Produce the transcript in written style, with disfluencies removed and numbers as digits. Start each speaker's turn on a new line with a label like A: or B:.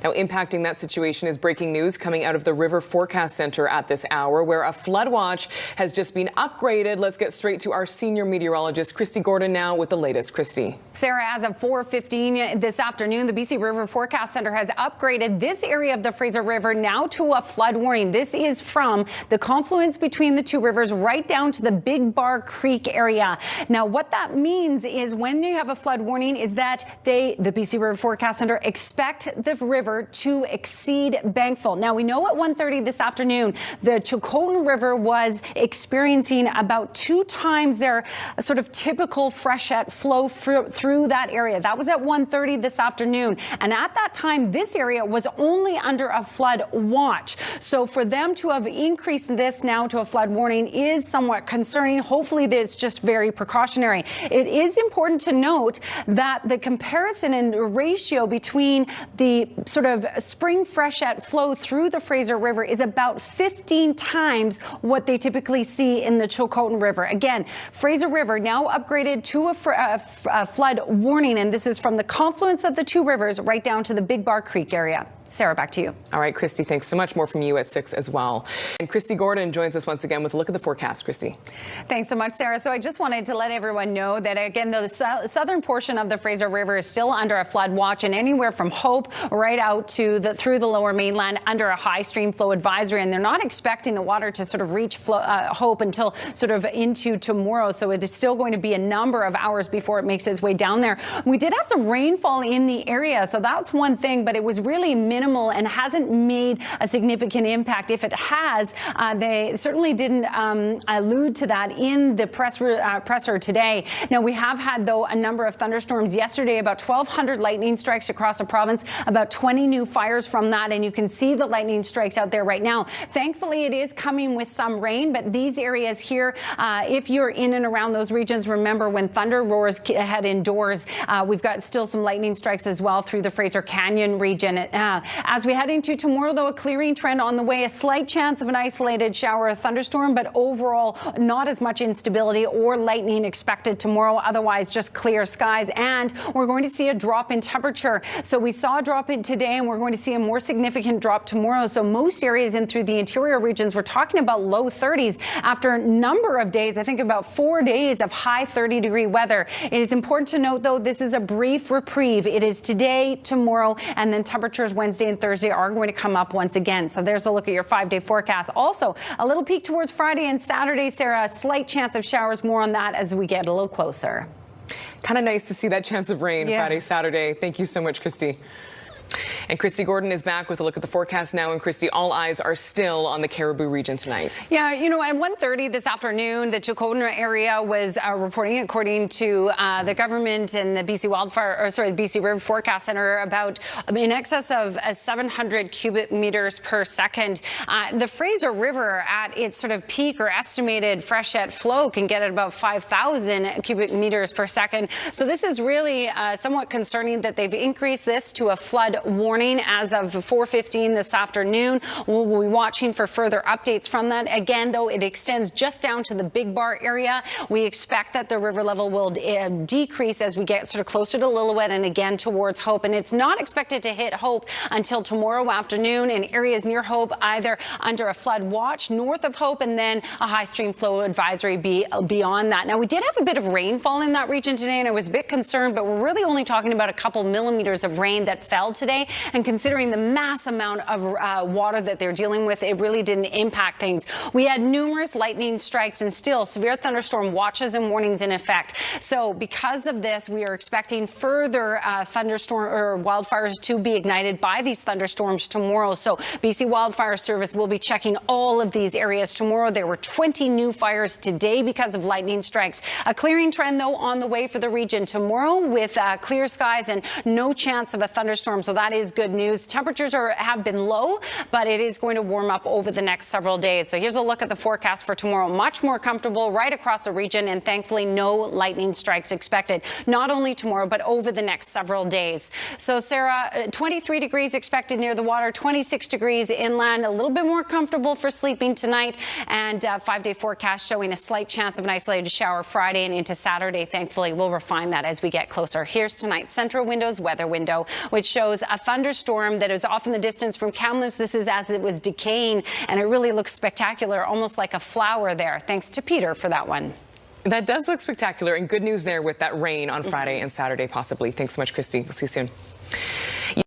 A: Now, impacting that situation is breaking news coming out of the River Forecast Center at this hour, where a flood watch has just been upgraded. Let's get straight to our senior meteorologist, Kristi Gordon, now with the latest. Kristi.
B: Sarah, as of 4:15 this afternoon, the BC River Forecast Center has upgraded this area of the Fraser River now to a flood warning. This is from the confluence between the two rivers right down to the Big Bar Creek area. Now, what that means is when you have a flood warning is that the BC River Forecast Center expect the river to exceed bankful. Now, we know at 1:30 this afternoon, the Chilcotin River was experiencing about 2 times their sort of typical freshet flow through that area. That was at 1:30 this afternoon. And at that time, this area was only under a flood watch. So for them to have increased this now to a flood warning is somewhat concerning. Hopefully, it's just very precautionary. It is important to note that the comparison and the ratio between the sort of spring freshet flow through the Fraser River is about 15 times what they typically see in the Chilcotin River. Again, Fraser River now upgraded to a flood warning, and this is from the confluence of the two rivers right down to the Big Bar Creek area. Sarah, back to you.
A: All right, Kristi, thanks so much. More from you at 6 as well. And Kristi Gordon joins us once again with a look at the forecast. Kristi.
B: Thanks so much, Sarah. So I just wanted to let everyone know that, again, the southern portion of the Fraser River is still under a flood watch, and anywhere from Hope right out to through the lower mainland under a high stream flow advisory. And they're not expecting the water to sort of reach Hope until sort of into tomorrow. So it is still going to be a number of hours before it makes its way down there. We did have some rainfall in the area, so that's one thing, but it was really minimal and hasn't made a significant impact. If it has, they certainly didn't allude to that in the presser today. Now, we have had, though, a number of thunderstorms yesterday, about 1,200 lightning strikes across the province, about 20 new fires from that, and you can see the lightning strikes out there right now. Thankfully, it is coming with some rain, but these areas here, if you're in and around those regions, remember when thunder roars head indoors, we've got still some lightning strikes as well through the Fraser Canyon region. As we head into tomorrow, though, a clearing trend on the way, a slight chance of an isolated shower or thunderstorm, but overall not as much instability or lightning expected tomorrow. Otherwise, just clear skies. And we're going to see a drop in temperature. So we saw a drop in today, and we're going to see a more significant drop tomorrow. So most areas in through the interior regions, we're talking about low 30s after a number of days, I think about 4 days of high 30-degree weather. It is important to note, though, this is a brief reprieve. It is today, tomorrow, and then temperatures Wednesday and Thursday are going to come up once again. So there's a look at your 5-day forecast. Also, a little peek towards Friday and Saturday, Sarah. A slight chance of showers. More on that as we get a little closer.
A: Kind of nice to see that chance of rain Friday, Saturday. Thank you so much, Kristi. And Kristi Gordon is back with a look at the forecast now. And Kristi, all eyes are still on the Cariboo region tonight.
B: Yeah, you know, at 1:30 this afternoon, the Chilcotin area was reporting, according to the government and the BC BC River Forecast Center, about in excess of 700 cubic meters per second. The Fraser River at its sort of peak or estimated freshet flow can get at about 5,000 cubic meters per second. So this is really somewhat concerning that they've increased this to a flood warning as of 4:15 this afternoon. We'll be watching for further updates from that. Again, though, it extends just down to the Big Bar area. We expect that the river level will decrease as we get sort of closer to Lillooet and again towards Hope. And it's not expected to hit Hope until tomorrow afternoon in areas near Hope, either under a flood watch north of Hope and then a high stream flow advisory beyond that. Now, we did have a bit of rainfall in that region today, and I was a bit concerned, but we're really only talking about a couple millimeters of rain that fell today. And considering the mass amount of water that they're dealing with, it really didn't impact things. We had numerous lightning strikes and still severe thunderstorm watches and warnings in effect. So because of this, we are expecting further thunderstorm or wildfires to be ignited by these thunderstorms tomorrow. So BC Wildfire Service will be checking all of these areas tomorrow. There were 20 new fires today because of lightning strikes. A clearing trend, though, on the way for the region tomorrow with clear skies and no chance of a thunderstorm. So that is good news. Temperatures have been low, but it is going to warm up over the next several days. So here's a look at the forecast for tomorrow. Much more comfortable right across the region, and thankfully no lightning strikes expected, not only tomorrow, but over the next several days. So Sarah, 23 degrees expected near the water, 26 degrees inland, a little bit more comfortable for sleeping tonight, and 5-day forecast showing a slight chance of an isolated shower Friday and into Saturday. Thankfully, we'll refine that as we get closer. Here's tonight's Central Windows weather window, which shows a thunderstorm that is off in the distance from Kamloops. This is as it was decaying, and it really looks spectacular, almost like a flower there. Thanks to Peter for that one.
A: That does look spectacular, and good news there with that rain on Friday and Saturday possibly. Thanks so much, Kristi. We'll see you soon.